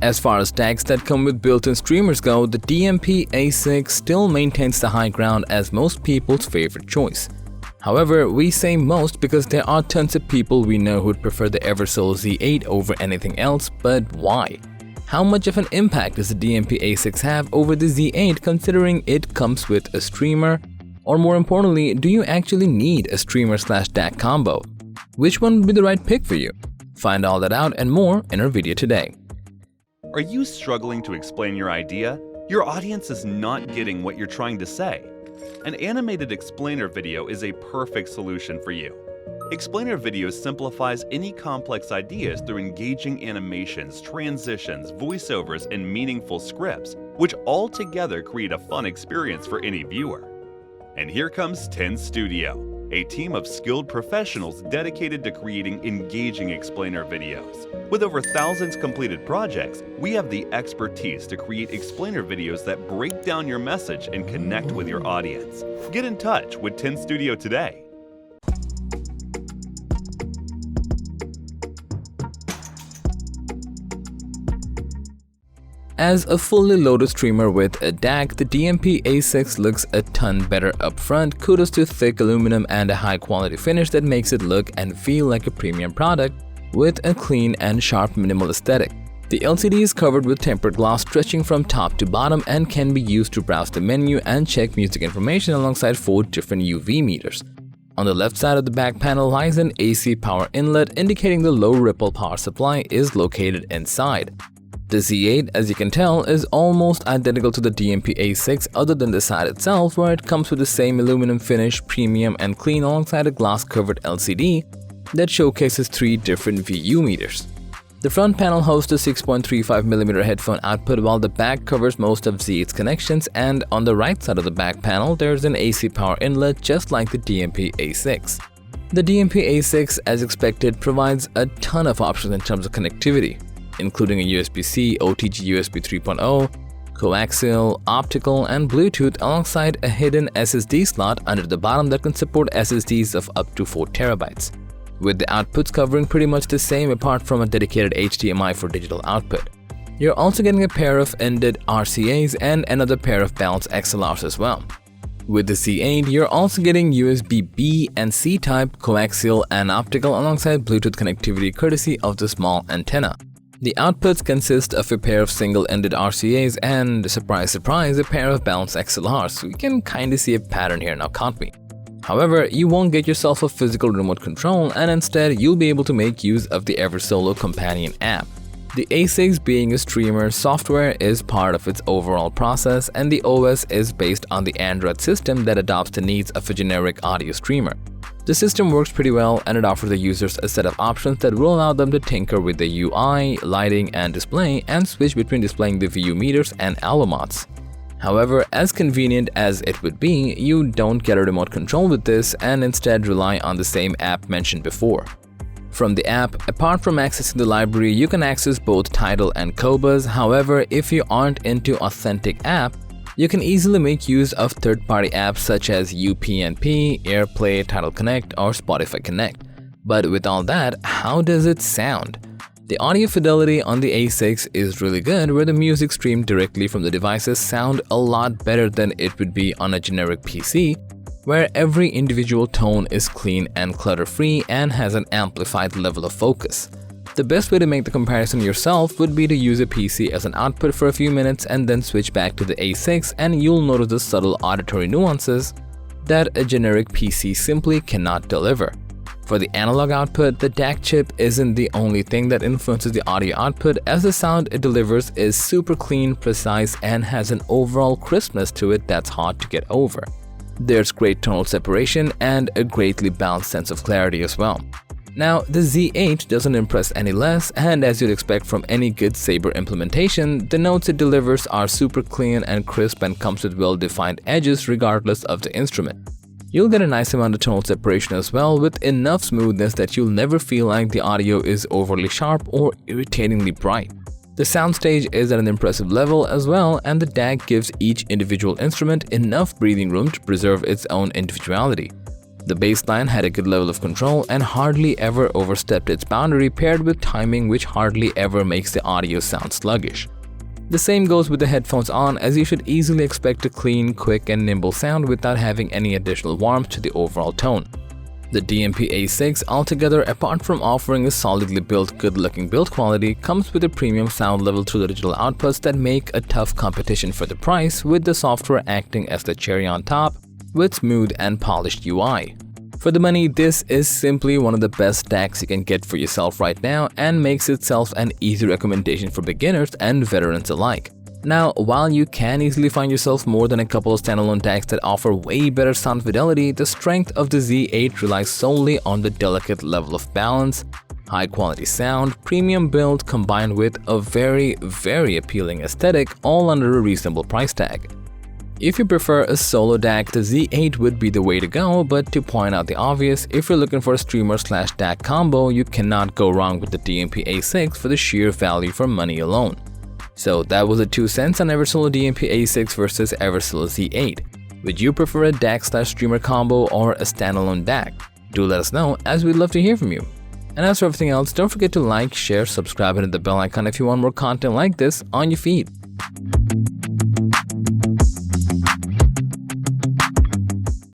As far as DACs that come with built-in streamers go, the DMP A6 still maintains the high ground as most people's favorite choice. However, we say most because there are tons of people we know who'd prefer the EverSolo Z8 over anything else, but why? How much of an impact does the DMP A6 have over the Z8 considering it comes with a streamer? Or more importantly, do you actually need a streamer/DAC combo? Which one would be the right pick for you? Find all that out and more in our video today. Are you struggling to explain your idea? Your audience is not getting what you're trying to say. An animated explainer video is a perfect solution for you. Explainer video simplifies any complex ideas through engaging animations, transitions, voiceovers, and meaningful scripts, which all together create a fun experience for any viewer. And here comes 10 Studio, a team of skilled professionals dedicated to creating engaging explainer videos. With over thousands completed projects, we have the expertise to create explainer videos that break down your message and connect with your audience. Get in touch with 10 Studio today. As a fully loaded streamer with a DAC, the DMP A6 looks a ton better up front. Kudos to thick aluminum and a high quality finish that makes it look and feel like a premium product with a clean and sharp minimal aesthetic. The LCD is covered with tempered glass stretching from top to bottom and can be used to browse the menu and check music information alongside 4 different UV meters. On the left side of the back panel lies an AC power inlet indicating the low ripple power supply is located inside. The Z8, as you can tell, is almost identical to the DMP A6 other than the side itself, where it comes with the same aluminum finish, premium and clean, alongside a glass-covered LCD that showcases 3 different VU meters. The front panel hosts a 6.35mm headphone output, while the back covers most of Z8's connections, and on the right side of the back panel there's an AC power inlet just like the DMP A6. The DMP A6, as expected, provides a ton of options in terms of connectivity, including a USB-C, OTG USB 3.0, coaxial, optical, and Bluetooth, alongside a hidden SSD slot under the bottom that can support SSDs of up to 4 TB, with the outputs covering pretty much the same apart from a dedicated HDMI for digital output. You're also getting a pair of ended RCAs and another pair of balanced XLRs as well. With the Z8, you're also getting USB-B and C type, coaxial, and optical, alongside Bluetooth connectivity courtesy of the small antenna. The outputs consist of a pair of single-ended RCAs and, surprise surprise, a pair of balanced XLRs, so you can kinda see a pattern here now, can't we? However, you won't get yourself a physical remote control, and instead you'll be able to make use of the EverSolo companion app. The A6, being a streamer, software is part of its overall process, and the OS is based on the Android system that adopts the needs of a generic audio streamer. The system works pretty well, and it offers the users a set of options that will allow them to tinker with the UI, lighting, and display, and switch between displaying the VU meters and allomods. However, as convenient as it would be, you don't get a remote control with this and instead rely on the same app mentioned before. From the app, apart from accessing the library, you can access both Tidal and Qobuz. However, if you aren't into authentic app, you can easily make use of third-party apps such as UPnP, AirPlay, Tidal Connect, or Spotify Connect. But with all that, how does it sound? The audio fidelity on the A6 is really good, where the music streamed directly from the devices sound a lot better than it would be on a generic PC, where every individual tone is clean and clutter-free and has an amplified level of focus. The best way to make the comparison yourself would be to use a PC as an output for a few minutes and then switch back to the A6, and you'll notice the subtle auditory nuances that a generic PC simply cannot deliver. For the analog output, the DAC chip isn't the only thing that influences the audio output, as the sound it delivers is super clean, precise, and has an overall crispness to it that's hard to get over. There's great tonal separation and a greatly balanced sense of clarity as well. Now, the Z8 doesn't impress any less, and as you'd expect from any good Sabre implementation, the notes it delivers are super clean and crisp and comes with well-defined edges regardless of the instrument. You'll get a nice amount of tonal separation as well, with enough smoothness that you'll never feel like the audio is overly sharp or irritatingly bright. The soundstage is at an impressive level as well, and the DAC gives each individual instrument enough breathing room to preserve its own individuality. The bassline had a good level of control and hardly ever overstepped its boundary, paired with timing which hardly ever makes the audio sound sluggish. The same goes with the headphones on, as you should easily expect a clean, quick and nimble sound without having any additional warmth to the overall tone. The DMP A6, altogether, apart from offering a solidly built, good-looking build quality, comes with a premium sound level through the digital outputs that make a tough competition for the price, with the software acting as the cherry on top with smooth and polished UI. For the money, this is simply one of the best DACs you can get for yourself right now and makes itself an easy recommendation for beginners and veterans alike. Now, while you can easily find yourself more than a couple of standalone DACs that offer way better sound fidelity, the strength of the Z8 relies solely on the delicate level of balance, high quality sound, premium build combined with a very appealing aesthetic, all under a reasonable price tag. If you prefer a solo DAC, the Z8 would be the way to go, but to point out the obvious, if you're looking for a streamer/DAC combo, you cannot go wrong with the DMP A6 for the sheer value for money alone. So that was the 2 cents on Eversolo DMP A6 versus Eversolo Z8. Would you prefer a DAC/streamer combo or a standalone DAC? Do let us know, as we'd love to hear from you. And as for everything else, don't forget to like, share, subscribe and hit the bell icon if you want more content like this on your feed.